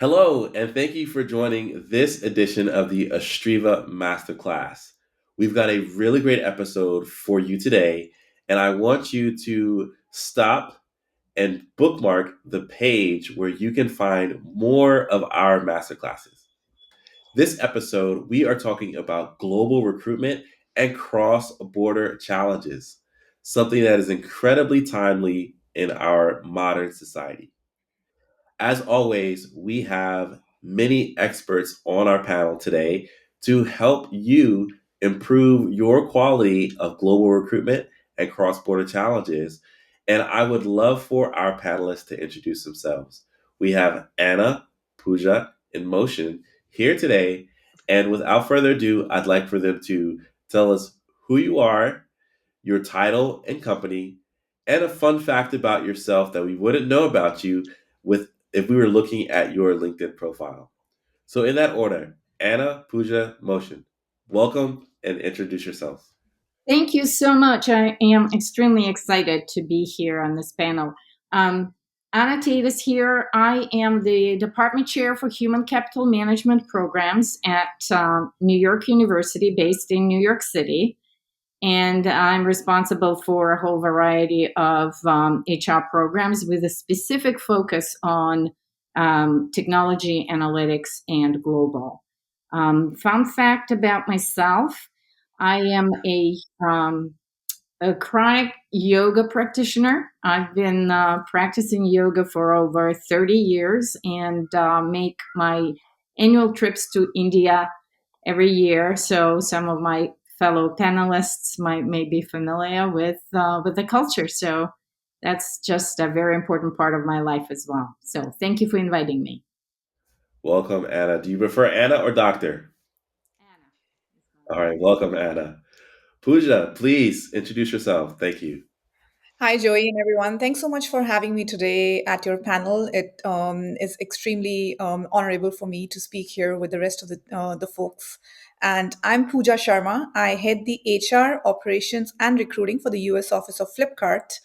Hello, and thank you for joining this edition of the Astriva Masterclass. We've got a really great episode for you today, and I want you to stop and bookmark the page where you can find more of our masterclasses. This episode, we are talking about global recruitment and cross border challenges, something that is incredibly timely in our modern society. As always, we have many experts on our panel today to help you improve your quality of global recruitment and cross border challenges. And I would love for our panelists to introduce themselves. We have Anna, Puja, and Motion here today. And without further ado, I'd like for them to tell us who you are, your title and company, and a fun fact about yourself that we wouldn't know about you with if we were looking at your LinkedIn profile. So in that order, Anna, Puja, Motion. Welcome and introduce yourselves. Thank you so much. I am extremely excited to be here on this panel. Um, Anna Tavis here. I am the Department Chair for Human Capital Management Programs at New York University, based in New York City. And I'm responsible for a whole variety of HR programs with a specific focus on technology, analytics, and global. Fun fact about myself, I am a chronic yoga practitioner. I've been practicing yoga for over 30 years and make my annual trips to India every year. So some of my fellow panelists may be familiar with the culture. So that's just a very important part of my life as well. So thank you for inviting me. Welcome, Anna. Do you prefer Anna or Doctor? Anna is All my right, welcome, Anna. Puja, please introduce yourself. Thank you. Hi, Joey, and everyone. Thanks so much for having me today at your panel. It is extremely honorable for me to speak here with the rest of the folks. And I'm Puja Sharma. I head the HR, operations, and recruiting for the US office of Flipkart.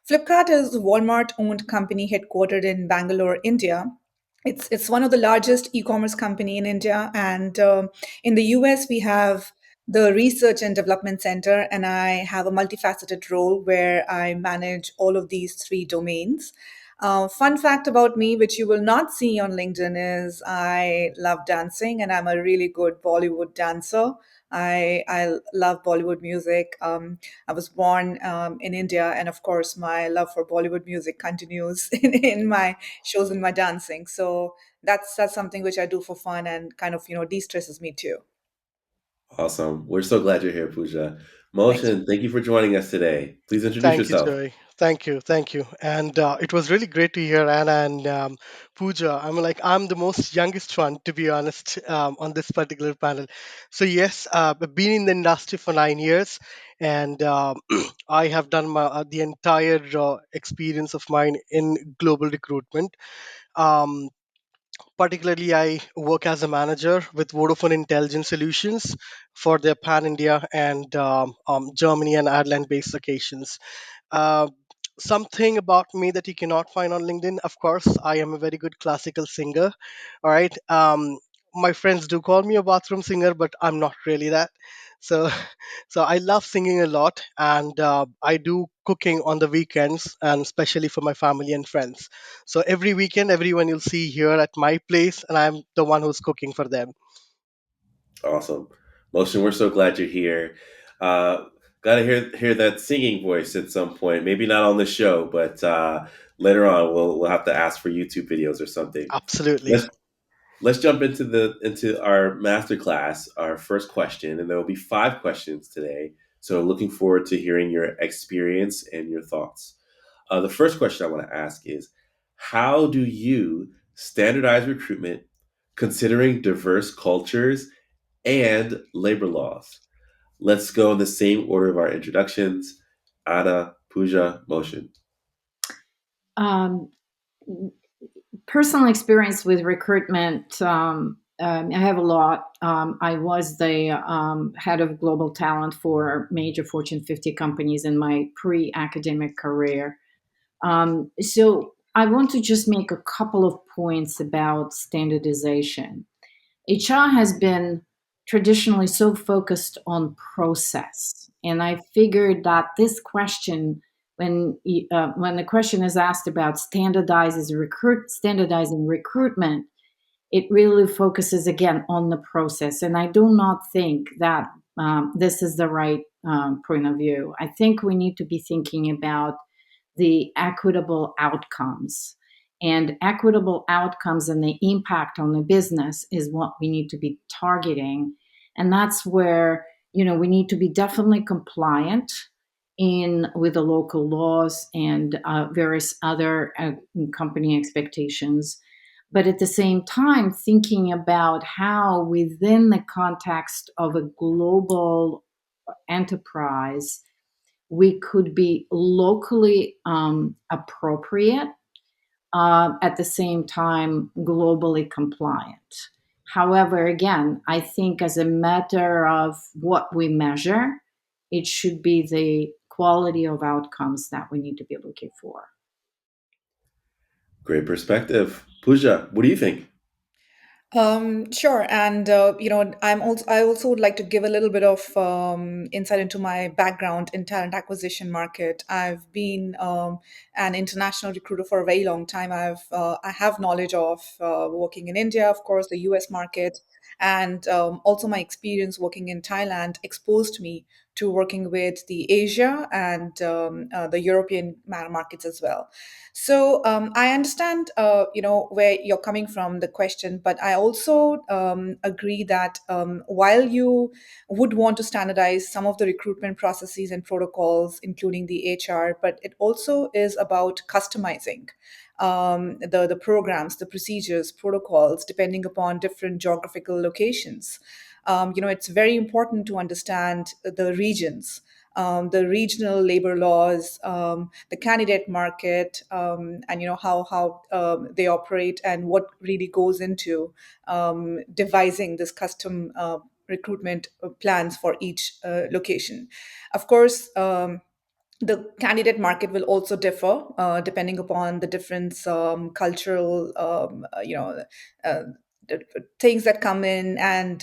Flipkart is a Walmart-owned company headquartered in Bangalore, India. It's one of the largest e-commerce company in India, and in the US we have the Research and Development Center, and I have a multifaceted role where I manage all of these three domains. Fun fact about me, which you will not see on LinkedIn, is I love dancing and I'm a really good Bollywood dancer. I love Bollywood music. I was born in India, and of course, my love for Bollywood music continues in my shows and my dancing. So that's something which I do for fun and kind of de-stresses me too. Awesome. We're so glad you're here, Puja. Thank you. Motion, thank you for joining us today. Please introduce Thank you, yourself. Joy. Thank you. And it was really great to hear Anna and Pooja. I'm the most youngest one, to be honest, on this particular panel. So yes, I've been in the industry for 9 years, and I have done the entire experience of mine in global recruitment. Um, Particularly, I work as a manager with Vodafone Intelligence Solutions for their Pan India and Germany and Ireland based locations. Uh, Something about me that you cannot find on LinkedIn. Of course, I am a very good classical singer. All right. My friends do call me a bathroom singer, but I'm not really that. So, so I love singing a lot, and I do cooking on the weekends, and especially for my family and friends. So every weekend, everyone you'll see here at my place, and I'm the one who's cooking for them. Awesome. Motion, we're so glad you're here. Uh, Gotta hear that singing voice at some point. Maybe not on the show, but later on we'll have to ask for YouTube videos or something. Absolutely. Let's let's jump into our master class, our first question, and there will be 5 questions today. So looking forward to hearing your experience and your thoughts. The first question I want to ask is, how do you standardize recruitment considering diverse cultures and labor laws? Let's go in the same order of our introductions. Anna, Puja, Motion. Um, Personal experience with recruitment, I have a lot. I was the head of global talent for major Fortune 50 companies in my pre academic career. So I want to just make a couple of points about standardization. HR has been traditionally so focused on process, and I figured that this question, when the question is asked about standardizing recruitment, it really focuses again on the process. And I do not think that this is the right point of view. I think we need to be thinking about the equitable outcomes. And equitable outcomes and the impact on the business is what we need to be targeting. And that's where, we need to be definitely compliant in with the local laws and various other company expectations, but at the same time thinking about how within the context of a global enterprise we could be locally appropriate, at the same time globally compliant. However, again, I think as a matter of what we measure, it should be the quality of outcomes that we need to be looking for. Great perspective. Puja, what do you think? Sure, and I also would like to give a little bit of insight into my background in talent acquisition market. I've been an international recruiter for a very long time. I have knowledge of working in India, of course, the U.S. market, and also my experience working in Thailand exposed me to working with the Asia and the European markets as well. So I understand, where you're coming from, the question, but I also agree that while you would want to standardize some of the recruitment processes and protocols, including the HR, but it also is about customizing the programs, the procedures, protocols, depending upon different geographical locations. It's very important to understand the regions, the regional labor laws, the candidate market, and how they operate and what really goes into devising this custom recruitment plans for each location. Of course. The candidate market will also differ depending upon the different cultural, uh, things that come in, and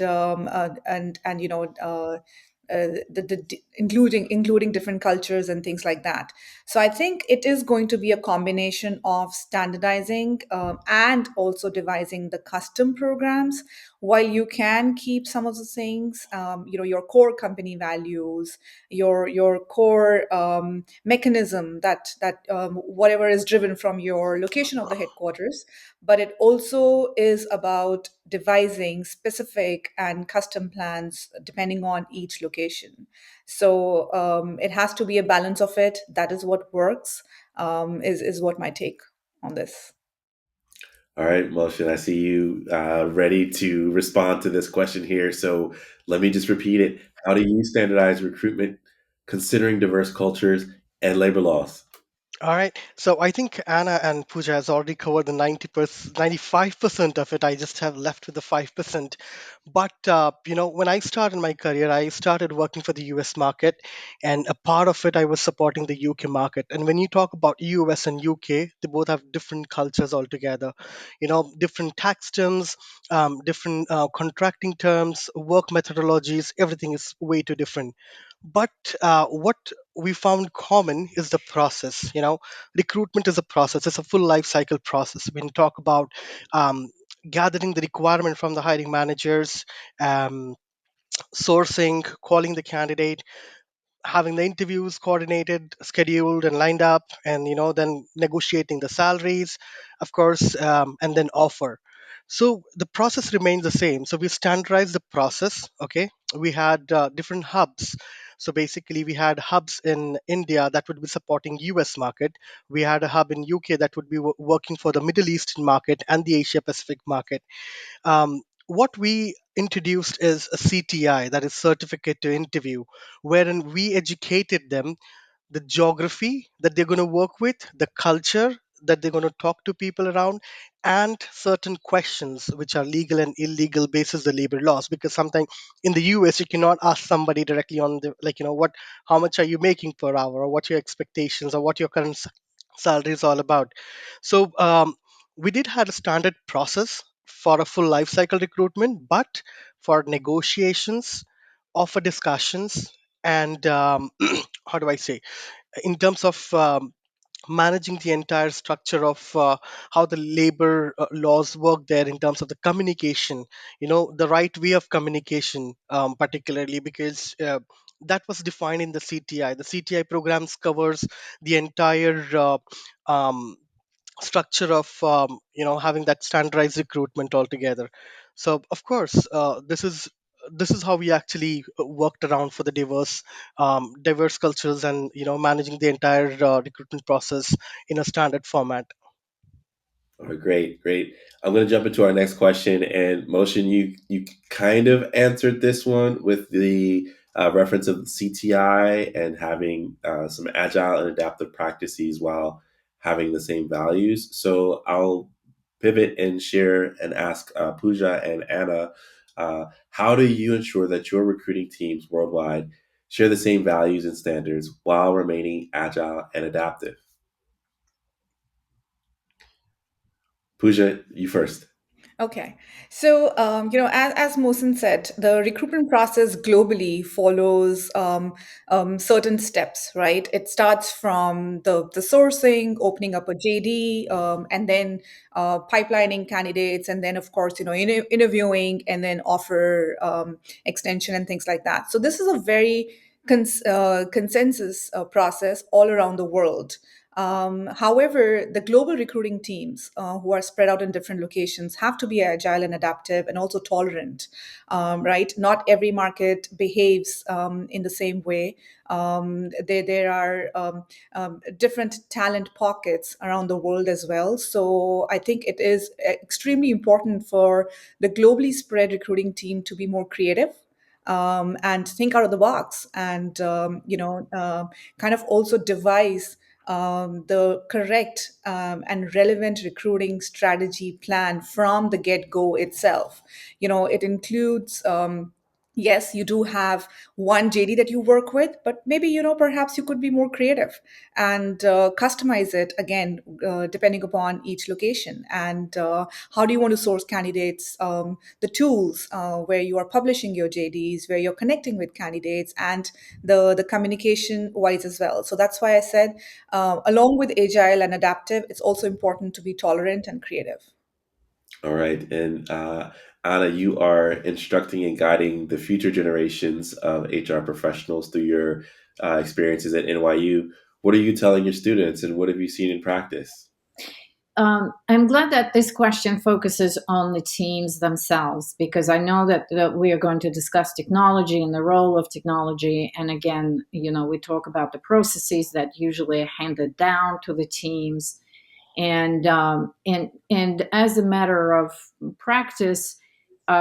including different cultures and things like that. So I think it is going to be a combination of standardizing and also devising the custom programs, while you can keep some of the things, your core company values, your core mechanism, that whatever is driven from your location of the headquarters, but it also is about devising specific and custom plans depending on each location. So it has to be a balance of it. That is what works, is what my take on this. All right, Mohsin, I see you ready to respond to this question here. So let me just repeat it. How do you standardize recruitment considering diverse cultures and labor laws? All right. So I think Anna and Pooja has already covered the 90%, 95% of it. I just have left with the 5%. But, when I started my career, I started working for the US market, and a part of it, I was supporting the UK market. And when you talk about US and UK, they both have different cultures altogether, different tax terms, different contracting terms, work methodologies, everything is way too different. But what we found common is the process. Recruitment is a process. It's a full life cycle process. When you talk about um, gathering the requirement from the hiring managers, um, sourcing, calling the candidate, having the interviews coordinated, scheduled, and lined up, and then negotiating the salaries, of course, and then offer. So the process remains the same. So we standardized the process. Okay, we had different hubs. So basically, we had hubs in India that would be supporting US market. We had a hub in UK that would be working for the Middle Eastern market and the Asia Pacific market. What we introduced is a CTI, that is certificate to interview, wherein we educated them the geography that they're going to work with, the culture that they're going to talk to people around, and certain questions which are legal and illegal basis the labor laws. Because sometimes in the US you cannot ask somebody directly on the, like, what, how much are you making per hour, or what your expectations, or what your current salary is all about. So we did have a standard process for a full life cycle recruitment, but for negotiations, offer discussions, and how do I say, in terms of managing the entire structure of how the labor laws work there in terms of the communication, the right way of communication, particularly because that was defined in the CTI programs covers the entire um, structure of having that standardized recruitment altogether. So of course this is how we actually worked around for the diverse cultures, and managing the entire recruitment process in a standard format. Oh, great, great. I'm going to jump into our next question. And Motion, you kind of answered this one with the reference of CTI and having some agile and adaptive practices while having the same values. So I'll pivot and share and ask Puja and Anna, how do you ensure that your recruiting teams worldwide share the same values and standards while remaining agile and adaptive? Puja, you first. Okay. So, as Mohsin said, the recruitment process globally follows certain steps, right? It starts from the sourcing, opening up a JD, and then pipelining candidates, and then, of course, interviewing and then offer extension and things like that. So, this is a very consensus process all around the world. However, the global recruiting teams who are spread out in different locations have to be agile and adaptive and also tolerant, right? Not every market behaves in the same way. There are different talent pockets around the world as well. So I think it is extremely important for the globally spread recruiting team to be more creative and think out of the box and kind of also devise the correct and relevant recruiting strategy plan from the get-go itself. It includes yes, you do have one JD that you work with, but maybe, perhaps you could be more creative and customize it again, depending upon each location. And how do you want to source candidates? The tools where you are publishing your JDs, where you're connecting with candidates, and the communication wise as well. So that's why I said, along with agile and adaptive, it's also important to be tolerant and creative. All right. And Anna, you are instructing and guiding the future generations of HR professionals through your experiences at NYU. What are you telling your students and what have you seen in practice? I'm glad that this question focuses on the teams themselves because I know that we are going to discuss technology and the role of technology. And again, we talk about the processes that usually are handed down to the teams. And as a matter of practice,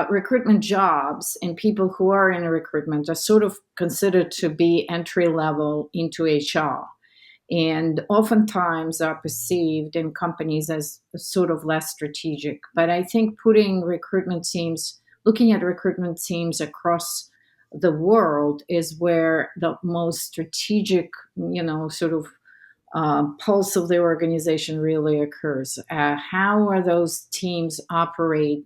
recruitment jobs and people who are in recruitment are sort of considered to be entry level into HR and oftentimes are perceived in companies as sort of less strategic. But I think looking at recruitment teams across the world is where the most strategic, sort of pulse of the organization really occurs. How are those teams operate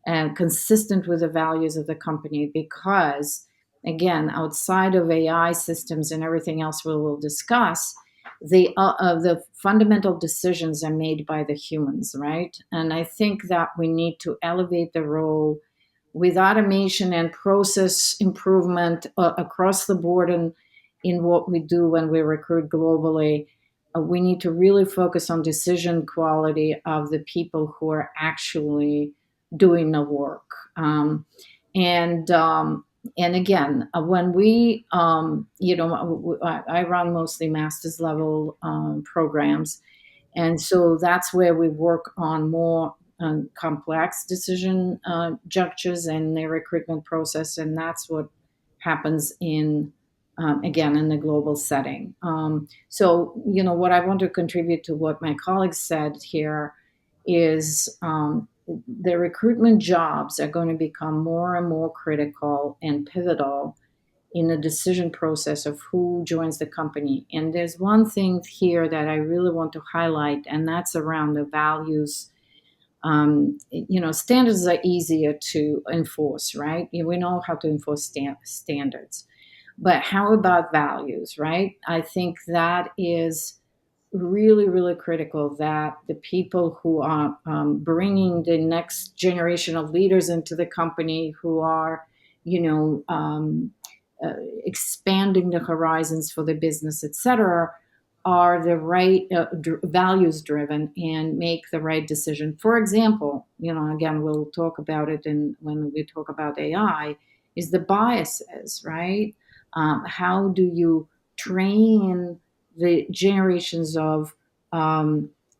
and consistent with the values of the company? Because again, outside of AI systems and everything else we will discuss, the fundamental decisions are made by the humans, right? And I think that we need to elevate the role with automation and process improvement across the board and in what we do when we recruit globally. We need to really focus on decision quality of the people who are actually doing the work. And and again, when I run mostly master's level programs, and so that's where we work on more complex decision junctures in the recruitment process, and that's what happens again in the global setting. So, what I want to contribute to what my colleagues said here is the recruitment jobs are going to become more and more critical and pivotal in the decision process of who joins the company. And there's one thing here that I really want to highlight, and that's around the values. Standards are easier to enforce, right? We know how to enforce standards. But how about values, right? I think that is really, really critical, that the people who are bringing the next generation of leaders into the company, who are, you know, um, expanding the horizons for the business, etc., are the right values driven and make the right decision. For example, again, we'll talk about it when we talk about AI, is the biases, right? How do you train the generations of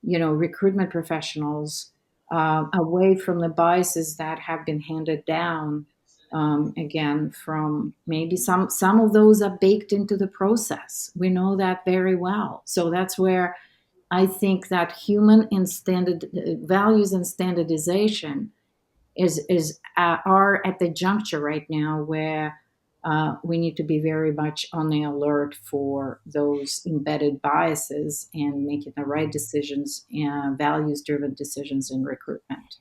recruitment professionals away from the biases that have been handed down, again, from maybe some of those are baked into the process. We know that very well. So that's where I think that human and standard values and standardization are at the juncture right now where we need to be very much on the alert for those embedded biases and making the right decisions, values driven decisions in recruitment.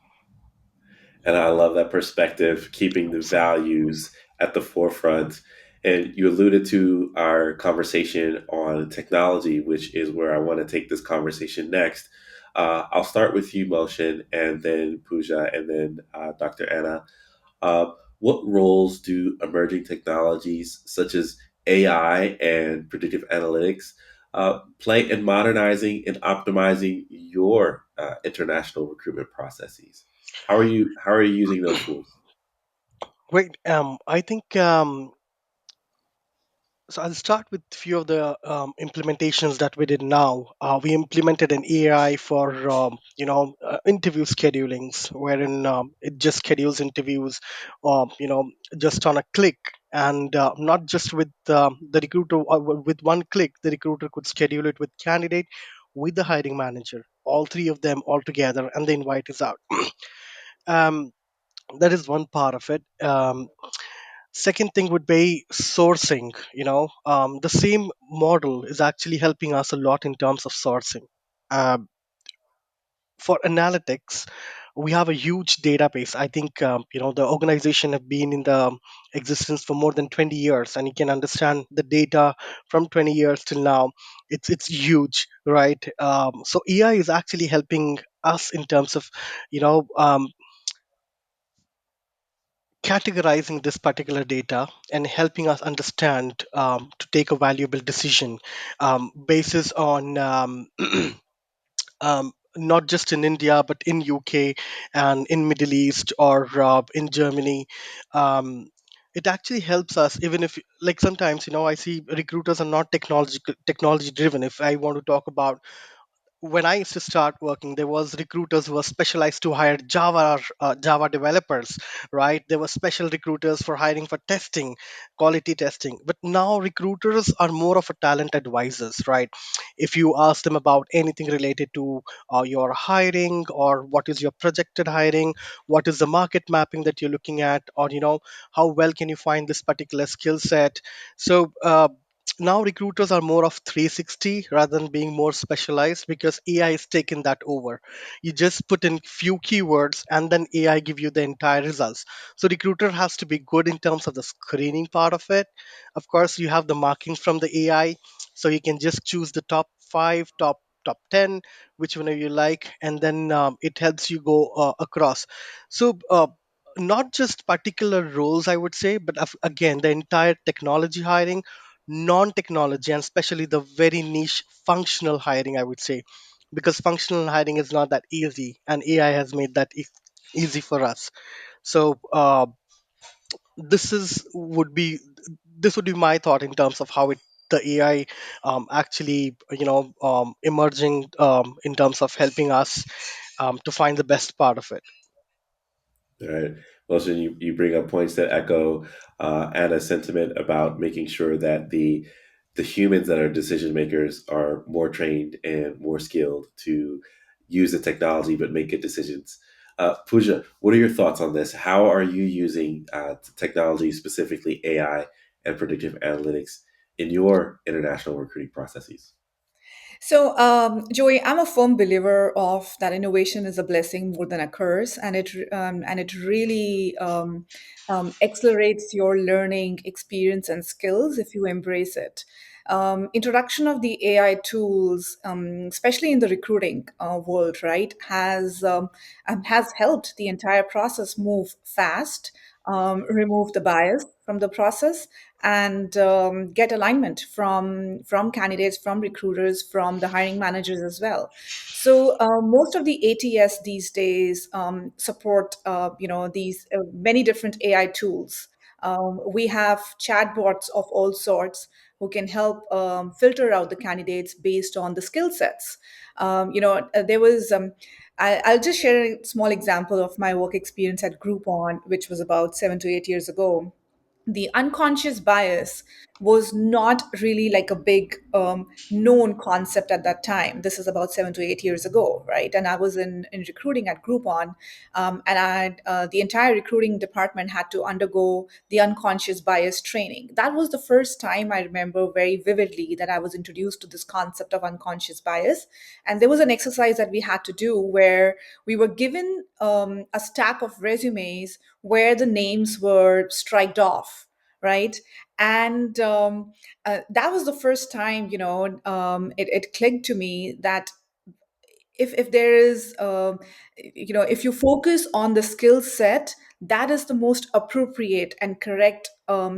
And I love that perspective, keeping the values at the forefront. And you alluded to our conversation on technology, which is where I want to take this conversation next. I'll start with you, Motion, and then Puja, and then Dr. Anna. What roles do emerging technologies such as AI and predictive analytics play in modernizing and optimizing your international recruitment processes? How are you using those tools? Great. I think so. I'll start with a few of the implementations that we did now. We implemented an AI for interview schedulings, wherein it just schedules interviews, just on a click, and not just with the recruiter. With one click, the recruiter could schedule it with candidate, with the hiring manager, all three of them all together, and the invite is out. um, that is one part of it. Second thing would be sourcing. The same model is actually helping us a lot in terms of sourcing. Uh, for analytics, we have a huge database. I think the organization have been in the existence for more than 20 years, and you can understand the data from 20 years till now. It's huge, right? So AI is actually helping us in terms of you know um, categorizing this particular data and helping us understand to take a valuable decision basis on not just in India but in UK and in Middle East or in Germany. It actually helps us, even if, like, sometimes I see recruiters are not technology driven. If I want to talk about when I used to start working, there was recruiters who were specialized to hire Java developers, right? There were special recruiters for hiring for testing, quality testing. But now recruiters are more of a talent advisors, right? If you ask them about anything related to your hiring, or what is your projected hiring, what is the market mapping that you're looking at, or how well can you find this particular skill set. So now recruiters are more of 360 rather than being more specialized, because AI has taken that over. You just put in few keywords and then AI give you the entire results. So recruiter has to be good in terms of the screening part of it. Of course, you have the markings from the AI, so you can just choose the top 5, top 10, which one you like, and then it helps you go across. So not just particular roles, I would say, but again, the entire technology hiring, non-technology, and especially the very niche functional hiring, I would say, because functional hiring is not that easy, and AI has made that easy for us. So this is would be this would be my thought in terms of how the AI actually emerging in terms of helping us to find the best part of it. All right. Wilson, you bring up points that echo Anna's sentiment about making sure that the humans that are decision makers are more trained and more skilled to use the technology but make good decisions. Pooja, what are your thoughts on this? How are you using technology, specifically AI, and predictive analytics in your international recruiting processes? So, Joey, I'm a firm believer of that innovation is a blessing more than a curse, and it really accelerates your learning experience and skills if you embrace it. Introduction of the AI tools, especially in the recruiting world, right, has helped the entire process move fast, remove the bias from the process, and get alignment from candidates, from recruiters, from the hiring managers as well. So most of the ATS these days support these many different AI tools. We have chatbots of all sorts who can help filter out the candidates based on the skill sets. There was I'll just share a small example of my work experience at Groupon, which was about 7 to 8 years ago. The unconscious bias was not really like a big known concept at that time. This is about 7 to 8 years ago, right? And I was in recruiting at Groupon, the entire recruiting department had to undergo the unconscious bias training. That was the first time I remember very vividly that I was introduced to this concept of unconscious bias. And there was an exercise that we had to do where we were given a stack of resumes where the names were striked off, right? And that was the first time, it clicked to me that if there is if you focus on the skill set, that is the most appropriate and correct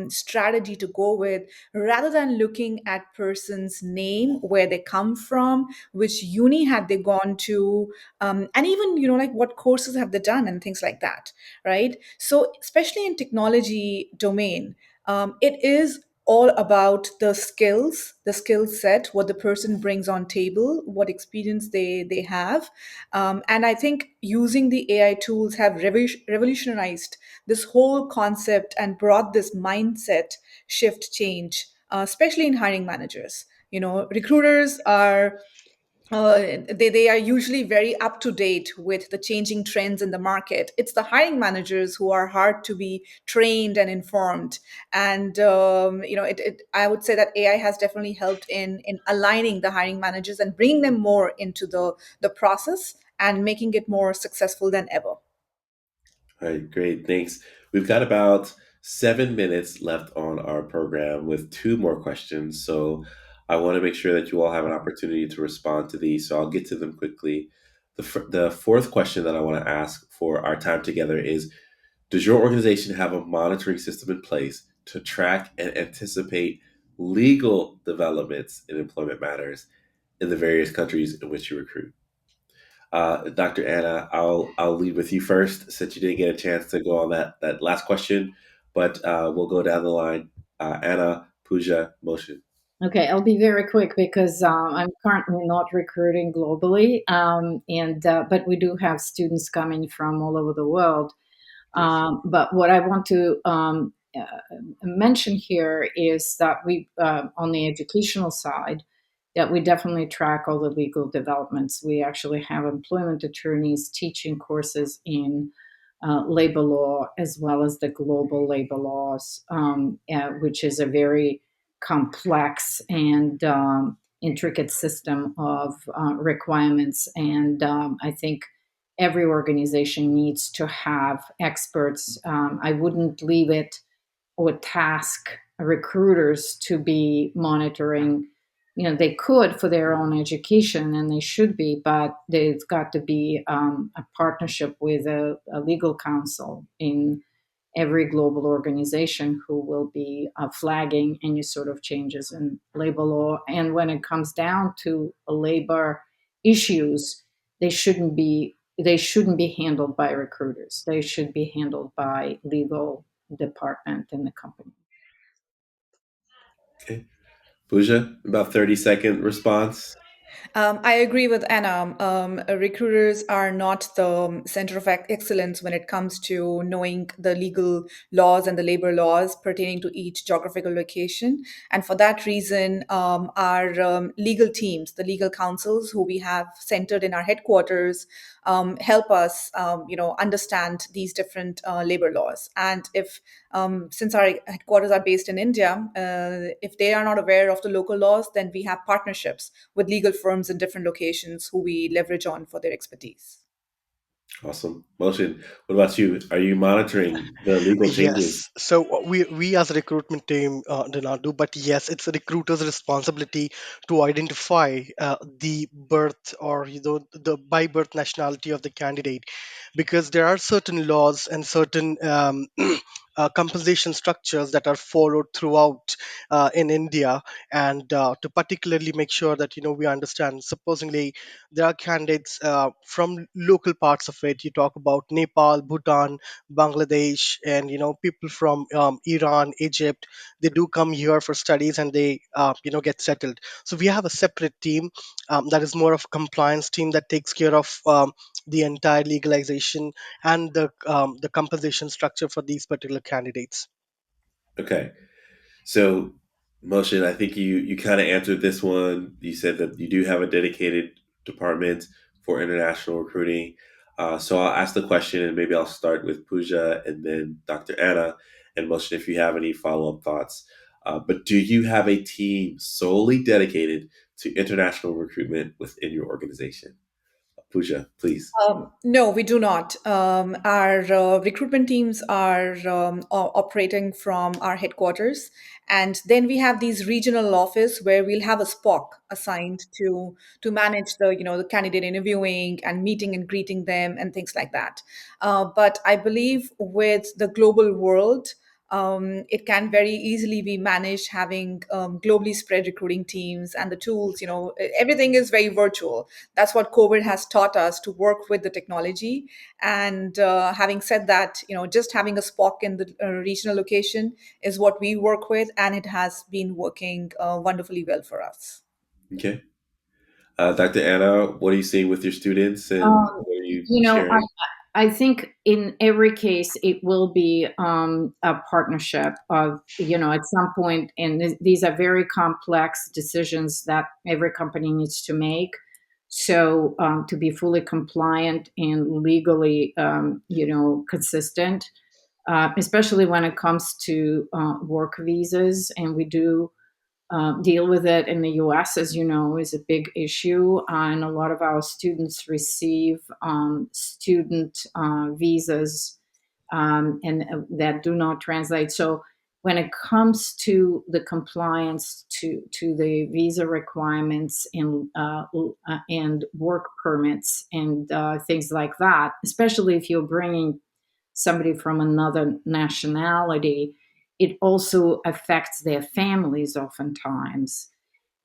strategy to go with, rather than looking at person's name, where they come from, which uni had they gone to, and even like what courses have they done and things like that, right? So especially in technology domain, it is all about the skill set, what the person brings on table, what experience they have. And I think using the AI tools have revolutionized this whole concept and brought this mindset shift change, especially in hiring managers. Recruiters are they are usually very up to date with the changing trends in the market. It's the hiring managers who are hard to be trained and informed. And I would say that AI has definitely helped in aligning the hiring managers and bringing them more into the process and making it more successful than ever. All right, great. Thanks. We've got about 7 minutes left on our program with two more questions. So I want to make sure that you all have an opportunity to respond to these. So I'll get to them quickly. The fourth question that I want to ask for our time together is: does your organization have a monitoring system in place to track and anticipate legal developments in employment matters in the various countries in which you recruit? Dr. Anna, I'll lead with you first, since you didn't get a chance to go on that last question, but we'll go down the line. Anna, Puja, Mohsin. Okay, I'll be very quick because I'm currently not recruiting globally, and but we do have students coming from all over the world. Yes. But what I want to mention here is that we, on the educational side, that we definitely track all the legal developments. We actually have employment attorneys teaching courses in labor law as well as the global labor laws, which is a very complex and intricate system of requirements. And I think every organization needs to have experts. I wouldn't leave it or task recruiters to be monitoring. They could for their own education, and they should be, but there's got to be a partnership with a legal counsel in every global organization who will be flagging any sort of changes in labor law. And when it comes down to labor issues, they shouldn't be handled by recruiters. They should be handled by legal department in the company. Okay. Puja, about 30-second response. I agree with Anna. Recruiters are not the center of excellence when it comes to knowing the legal laws and the labor laws pertaining to each geographical location. And for that reason, our legal teams, the legal counsels who we have centered in our headquarters, help us, understand these different labor laws. And if Since our headquarters are based in India, if they are not aware of the local laws, then we have partnerships with legal firms in different locations who we leverage on for their expertise. Awesome. Motion, what about you? Are you monitoring the legal changes? Yes. So we as a recruitment team do not do, but yes, it's a recruiter's responsibility to identify the birth or the by birth nationality of the candidate, because there are certain laws and certain compensation structures that are followed throughout in India, and to particularly make sure that we understand. Supposedly, there are candidates from local parts of it. You talk about Nepal, Bhutan, Bangladesh, and people from Iran, Egypt. They do come here for studies and they get settled. So we have a separate team that is more of a compliance team that takes care of the entire legalization and the compensation structure for these particular candidates. Okay. So, Motion, I think you kind of answered this one. You said that you do have a dedicated department for international recruiting. So I'll ask the question, and maybe I'll start with Puja and then Dr. Anna, and Motion if you have any follow up thoughts. But do you have a team solely dedicated to international recruitment within your organization? Puja, please. No, we do not. Our recruitment teams are operating from our headquarters, and then we have these regional office where we'll have a SPOC assigned to manage the candidate interviewing and meeting and greeting them and things like that. But I believe with the global world, it can very easily be managed having globally spread recruiting teams and the tools. Everything is very virtual. That's what COVID has taught us, to work with the technology. And having said that, just having a SPOC in the regional location is what we work with, and it has been working wonderfully well for us. Okay. Dr. Anna, what are you seeing with your students and Um, what are you you know, sharing? I think in every case it will be a partnership of, at some point, and these are very complex decisions that every company needs to make. So to be fully compliant and legally, consistent, especially when it comes to work visas, and we do deal with it in the US, as you know, is a big issue. And a lot of our students receive student visas, and that do not translate. So when it comes to the compliance to the visa requirements and work permits and things like that, especially if you're bringing somebody from another nationality, it also affects their families oftentimes.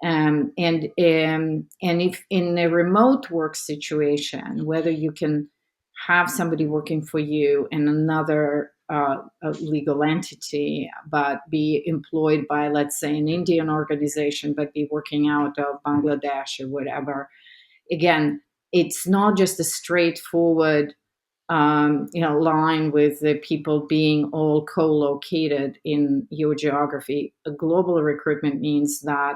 And if in a remote work situation, whether you can have somebody working for you in another legal entity, but be employed by, let's say, an Indian organization, but be working out of Bangladesh or whatever, again, it's not just a straightforward line with the people being all co-located in your geography. A global recruitment means that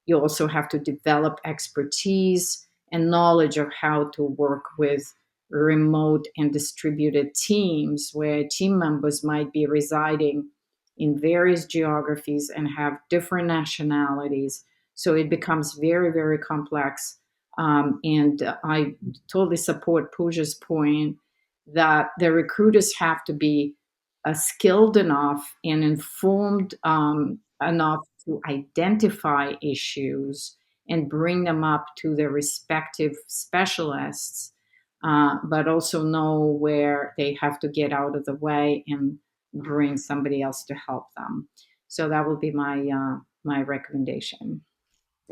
you also have to develop expertise and knowledge of how to work with remote and distributed teams where team members might be residing in various geographies and have different nationalities. So it becomes very, very complex. And I totally support Pooja's point that the recruiters have to be skilled enough and informed enough to identify issues and bring them up to their respective specialists, but also know where they have to get out of the way and bring somebody else to help them. So that would be my recommendation.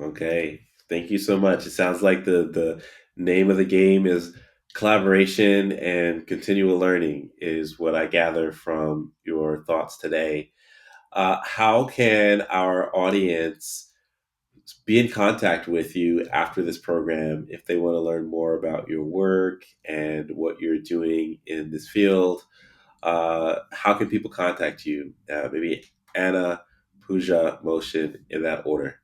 Okay, thank you so much. It sounds like the name of the game is collaboration and continual learning is what I gather from your thoughts today. How can our audience be in contact with you after this program if they want to learn more about your work and what you're doing in this field? How can people contact you? Maybe Anna, Puja, Motion in that order.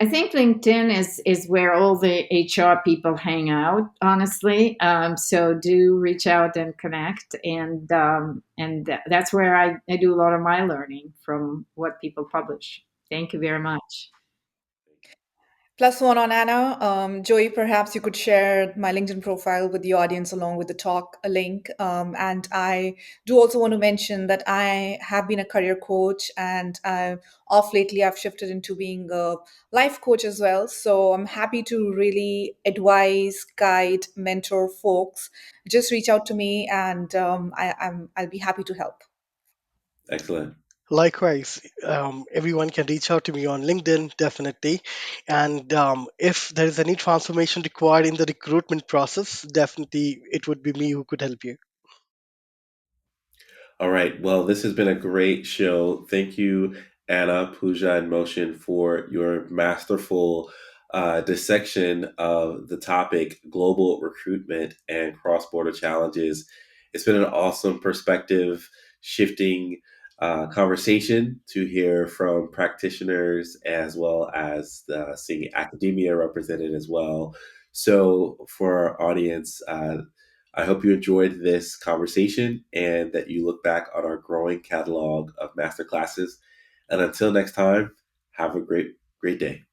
I think LinkedIn is where all the HR people hang out. Honestly, so do reach out and connect, and that's where I do a lot of my learning from what people publish. Thank you very much. Plus one on Anna. Joey, perhaps you could share my LinkedIn profile with the audience along with the talk a link. And I do also want to mention that I have been a career coach, and off lately I've shifted into being a life coach as well. So I'm happy to really advise, guide, mentor folks. Just reach out to me, and I'll be happy to help. Excellent. Likewise, everyone can reach out to me on LinkedIn, definitely. And if there is any transformation required in the recruitment process, definitely it would be me who could help you. All right. Well, this has been a great show. Thank you, Anna, Puja, and Motion, for your masterful dissection of the topic global recruitment and cross border challenges. It's been an awesome perspective shifting conversation to hear from practitioners as well as seeing academia represented as well. So, for our audience, I hope you enjoyed this conversation and that you look back on our growing catalog of masterclasses. And until next time, have a great day.